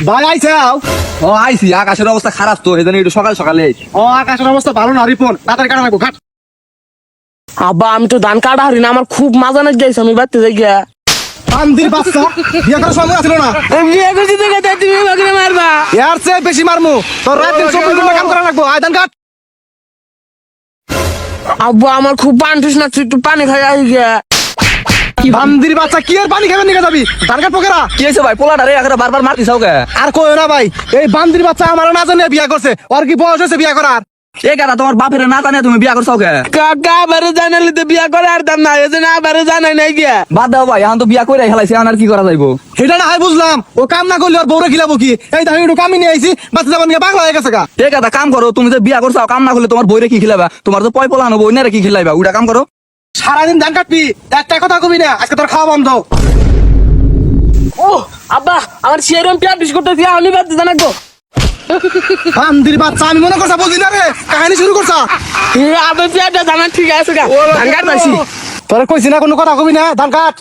ভাই আইছাও? ও আইছি, আকাশের অবস্থা খারাপ তো, এই জন্য একটু সকাল সকালে। ও আকাশের অবস্থা ভালো না, রিপন তাড়াতাড়ি কাটা লাগবো, ঘাট। আব্বা আমি তো ধান কাটা হারি না, আমার খুব মাজা নাচ যাইছে, আমি বাড়তে যাই গিয়া। বান্দির বাচ্চা, বিয়ে করার সময় আছিল না? আমি বিয়ে করছি তো কথা, তুমি আমাকে মারবা। এর চেয়ে বেশি মারমু, তোর রাত দিন 24 ঘন্টা কাম করা লাগবো। আয় ধান কাট। আব্বা আমার খুব পান ঠুস না, একটু পানি খাই আই গিয়া। বান্দির বাচ্চা, কি আর পানি খাবেন নিকে যাবি? ধান কাট পোকেরা। কি হয়েছে ভাই, পোলাটা রে এখানে বারবার মারতিছাও কে? আর কইও না ভাই, এই বান্দির বাচ্চা আমার না জানিয়ে বিয়ে করছে। ওর কি বয়স হয়েছে বিয়ে করার? এই কারা তোমার বাপের না জানে তুমি বিয়া করছাও কে? কাকা আবারে জানালি তো বিয়া করে আর দাম না, এজন্য আবারে জানাই নাই গিয়া। বাদ দাও ভাই, এখন তো বিয়া করে হেলাইছে, এখন আর কি করা যাইবো? সেটা না হয় বুঝলাম, ও কাম না করলে ওর বউরে খিলাবো কি? এই ধান একটু কামি নিয়ে আইছি, বাচ্চা যাবার নিয়ে পাগলা হয়ে গেছে গা। এই কথা কাম করো, তুমি যে বিয়া করছাও কাম না করলে তোমার বইরে কি খিলাবা? তোমার তো পয় পোলা আনবো, ওইনারে কি খিলাইবা? ওইটা কাম করো। সারাদিন ধান কাটবি, একটা কথা কবি না, আজকে তোর খাওয়া বন্ধ। ও আব্বা আমার সেরম পিয়া বিশ করতে দিয়া আমি বাড়তে জানাবো। বান্দির বাচ্চা, আমি মনে করছা বুঝলি না রে, কাহিনী শুরু করছা। আবার পিয়াটা জানা ঠিক আছে গা, ধান কাটতাছি। তোরে কইছি না কোনো কথা কবি না, ধান কাট।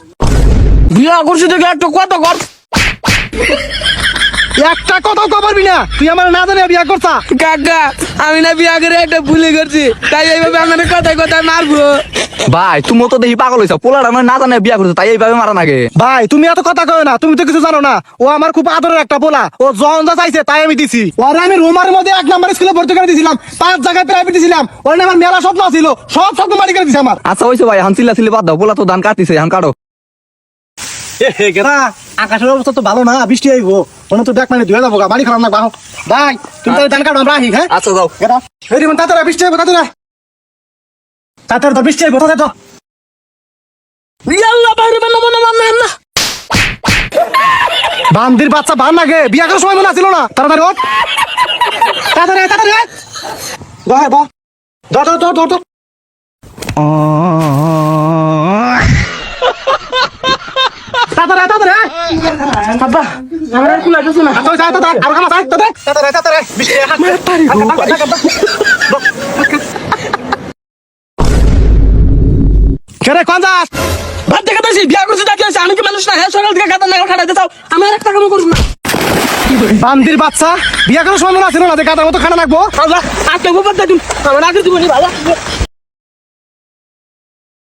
বিয়া করছি দেখে একটু কত কর। একটা কথাও কবি না, তুই আমার না জানিয়ে বিয়ে করছা। কাকা আমি না বিয়া করে একটা ভুলে করছি, তাই এইভাবে আমার কথায় কথায় মারবো। ভাই তুমি তো দেখি পাগল হইছো, পোলাটা মানে না জানে বিয়া করছে, তাই এইভাবে মারা নাগে। ভাই তুমি এত কথা কয় না, তুমি তো কিছু জানো না। ও আমার খুব আদরের একটা পোলা, ও জন যা চাইছে তাই আমি দিছি। ওরে আমি রোমার মধ্যে 1 নাম্বার স্কুলে ভর্তি করে দিয়েছিলাম, 5 জায়গায় প্রাইভেট দিয়েছিলাম। ওরে আমার মেলা স্বপ্ন ছিল, সব স্বপ্ন মারি করে দিছে আমার। আচ্ছা হইছে ভাই, এখন চিল্লা চিল্লি বাদ দাও, পোলা তো ধান কাটতিছে, এখন কাটো। আকাশের অবস্থা তো ভালো না, বৃষ্টি আইব, মনে তো দেখ মানে ধুয়ে যাবো, বাড়ি খারাপ না বাহ। ভাই তুমি তাহলে ধান কাটো, আমরা আহি। হ্যাঁ আচ্ছা যাও। গেটা এই মানে তাড়াতাড়ি বৃষ্টি আইব, তাড়াতাড়ি তাড়াতাড়ি তো বৃষ্টি আইব, তাড়াতাড়ি তো। ইয়াল্লাহ বাইরে বের নমো নমো না। বান্দির বাচ্চা বান লাগে, বিয়া করার সময় মনে ছিল না। তাড়াতাড়ি ওঠ, তাড়াতাড়ি তাড়াতাড়ি বাহ বাহ, ধর ধর ধর ধর ধর। তাড়াতাড়ি তাড়াতাড়ি আব্বা আমার আর কুলা যাচ্ছে না। তাড়াতাড়ি তাড়াতাড়ি আর কাম আছে, তাড়াতাড়ি তাড়াতাড়ি তাড়াতাড়ি বৃষ্টি কেরে কোন যাস? ভাত দেখে তাইছি বিয়া করছি দেখে আসি, আমি কি মানুষ না? হ্যাঁ সকাল থেকে কাতা না খাটাইতে চাও, আমি আর একটা কাম করব না। বান্দির বাচ্চা, বিয়া করার সময় মনে ছিল না যে গাদার মতো খানা রাখবো। আল্লাহ আটটা গোবর দিন আমার আগে দিব নি ভালো।